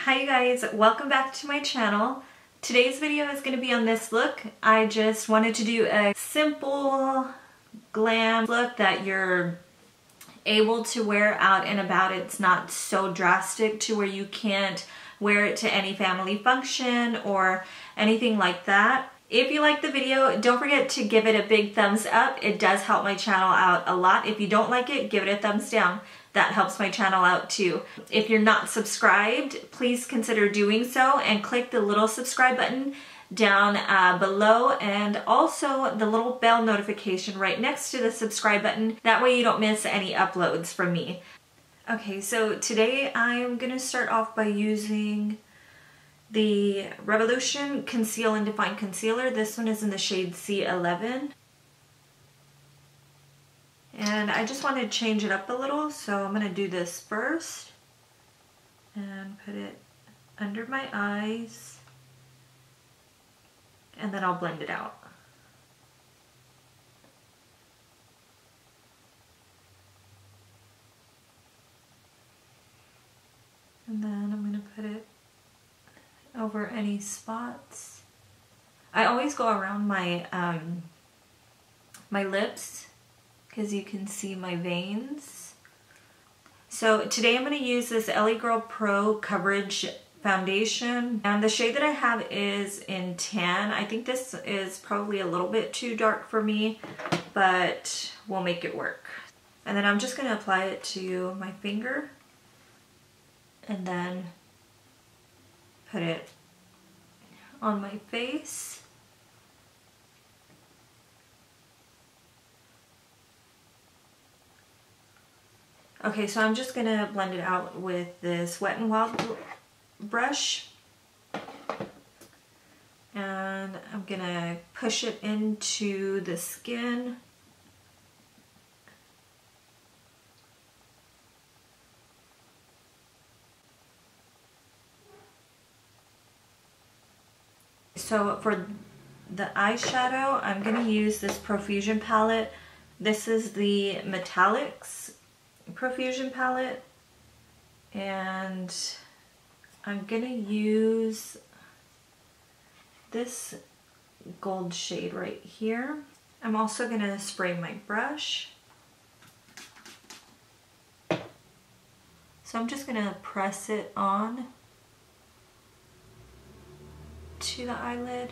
Hi you guys, welcome back to my channel. Today's video is going to be on this look. I just wanted to do a simple glam look that you're able to wear out and about. It's not so drastic to where you can't wear it to any family function or anything like that. If you like the video, don't forget to give it a big thumbs up. It does help my channel out a lot. If you don't like it, give it a thumbs down. That helps my channel out too. If you're not subscribed, please consider doing so and click the little subscribe button down below and also the little bell notification right next to the subscribe button. That way you don't miss any uploads from me. Okay, so today I'm gonna start off by using the Revolution Conceal and Define Concealer. This one is in the shade C11. And I just want to change it up a little, so I'm going to do this first and put it under my eyes, and then I'll blend it out. And then I'm going to put it over any spots. I always go around my my lips because you can see my veins. So today I'm going to use this LA Girl Pro Coverage Foundation, and the shade that I have is in Tan. I think this is probably a little bit too dark for me, but we'll make it work. And then I'm just going to apply it to my finger and then put it on my face. Okay, so I'm just gonna blend it out with this Wet n Wild brush, and I'm gonna push it into the skin. So for the eyeshadow, I'm gonna use this Profusion palette. This is the Metallics Profusion palette, and I'm gonna use this gold shade right here. I'm also gonna spray my brush. So I'm just gonna press it on to the eyelid.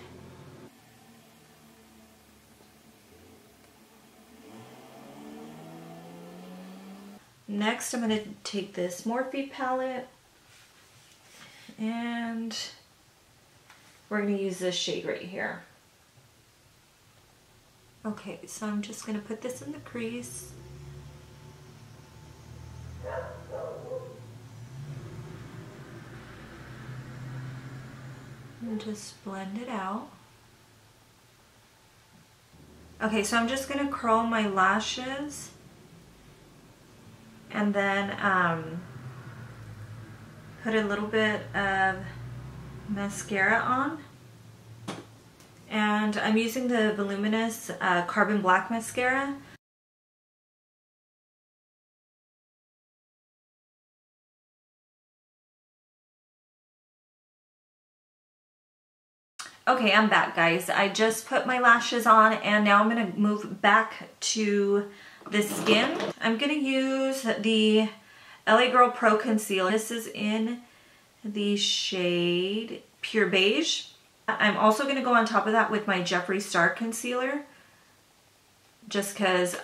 Next, I'm going to take this Morphe palette, and we're going to use this shade right here. Okay, so I'm just going to put this in the crease. And just blend it out. Okay, so I'm just going to curl my lashes. And then put a little bit of mascara on. And I'm using the Voluminous Carbon Black Mascara. Okay, I'm back, guys. I just put my lashes on, and now I'm going to move back to the skin. I'm going to use the LA Girl Pro Concealer. This is in the shade Pure Beige. I'm also going to go on top of that with my Jeffree Star Concealer, just because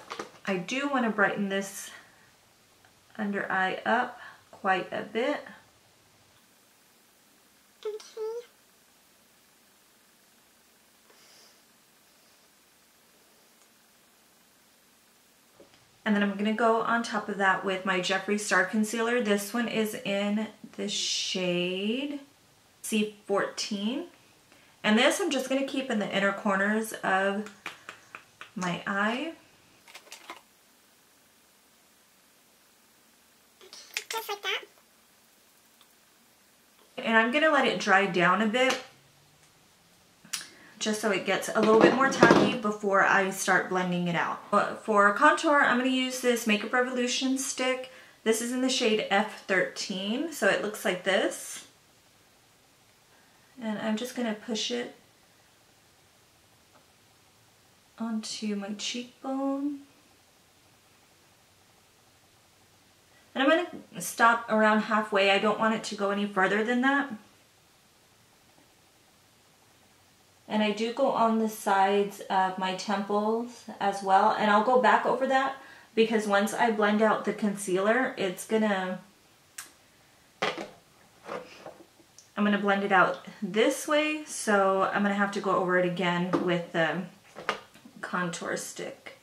I do want to brighten this under eye up quite a bit. And then I'm going to go on top of that with my Jeffree Star Concealer. This one is in the shade C14. And this I'm just going to keep in the inner corners of my eye. Just like that. And I'm going to let it dry down a bit, just so it gets a little bit more tacky before I start blending it out. For contour, I'm going to use this Makeup Revolution stick. This is in the shade F13, so it looks like this. And I'm just going to push it onto my cheekbone. And I'm going to stop around halfway. I don't want it to go any further than that. And I do go on the sides of my temples as well. And I'll go back over that because once I blend out the concealer, I'm going to blend it out this way. So I'm going to have to go over it again with the contour stick.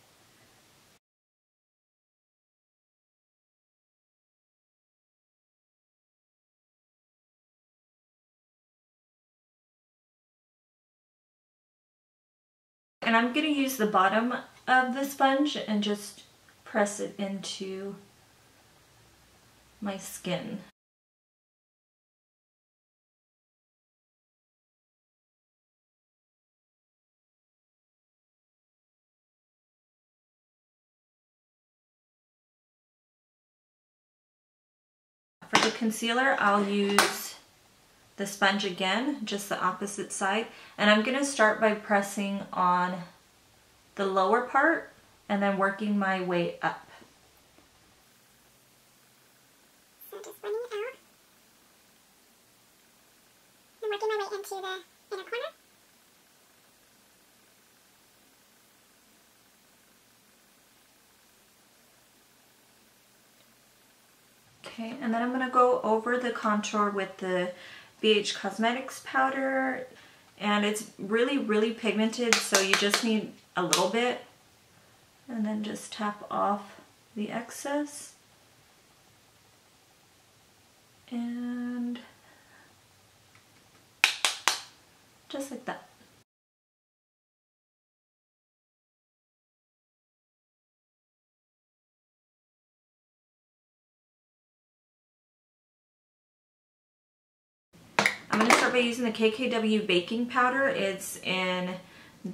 And I'm going to use the bottom of the sponge and just press it into my skin. For the concealer, I'll use the sponge again, just the opposite side. And I'm going to start by pressing on the lower part and then working my way up. So just blending it out. And working my way into the inner corner. Okay, and then I'm going to go over the contour with the BH Cosmetics powder. And it's really, really pigmented, so you just need a little bit. And then just tap off the excess. And just like that. I'm going to start by using the KKW baking powder. It's in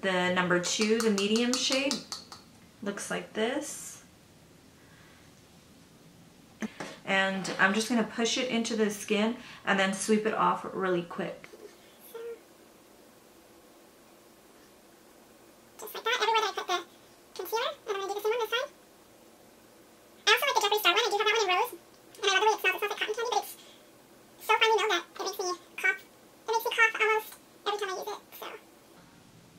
the number 2, the medium shade. Looks like this. And I'm just going to push it into the skin and then sweep it off really quick. Just like that, everywhere that I put the concealer, and I'm going to do the same on this side. I also like the Jeffree Star one. I do have that one in rose. And I love the way it smells. It smells like cotton candy, but it's so finely milled that it makes me cough. It makes me cough almost every time I use it. So.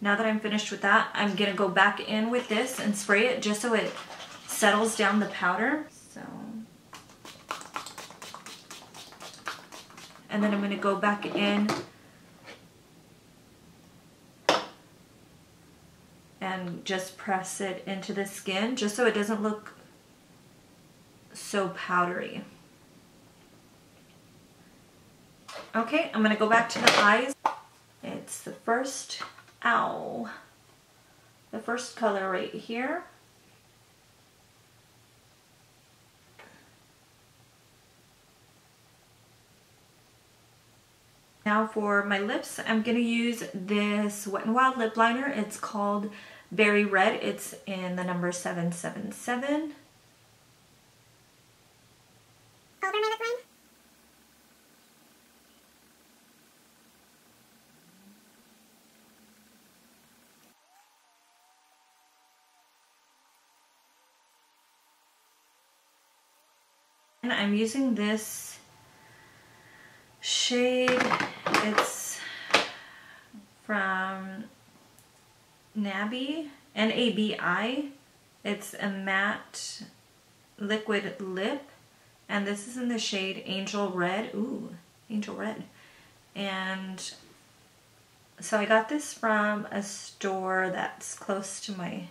Now that I'm finished with that, I'm going to go back in with this and spray it just so it settles down the powder. And then I'm going to go back in and just press it into the skin just so it doesn't look so powdery. Okay, I'm going to go back to the eyes. It's the first, the first color right here. Now for my lips, I'm going to use this Wet n Wild lip liner. It's called Berry Red. It's in the number 777. Over my lip line. And I'm using this shade. It's from Nabi, N-A-B-I. It's a matte liquid lip, and this is in the shade Angel Red. Ooh, Angel Red. And so I got this from a store that's close to my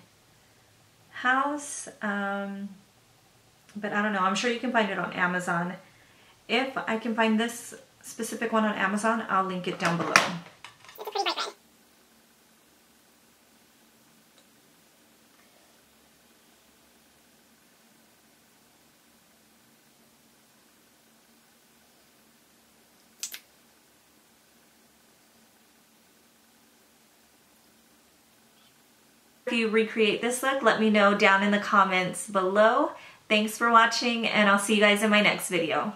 house, but I don't know, I'm sure you can find it on Amazon. If I can find this specific one on Amazon, I'll link it down below. It's a pretty bright red. If you recreate this look, let me know down in the comments below. Thanks for watching, and I'll see you guys in my next video.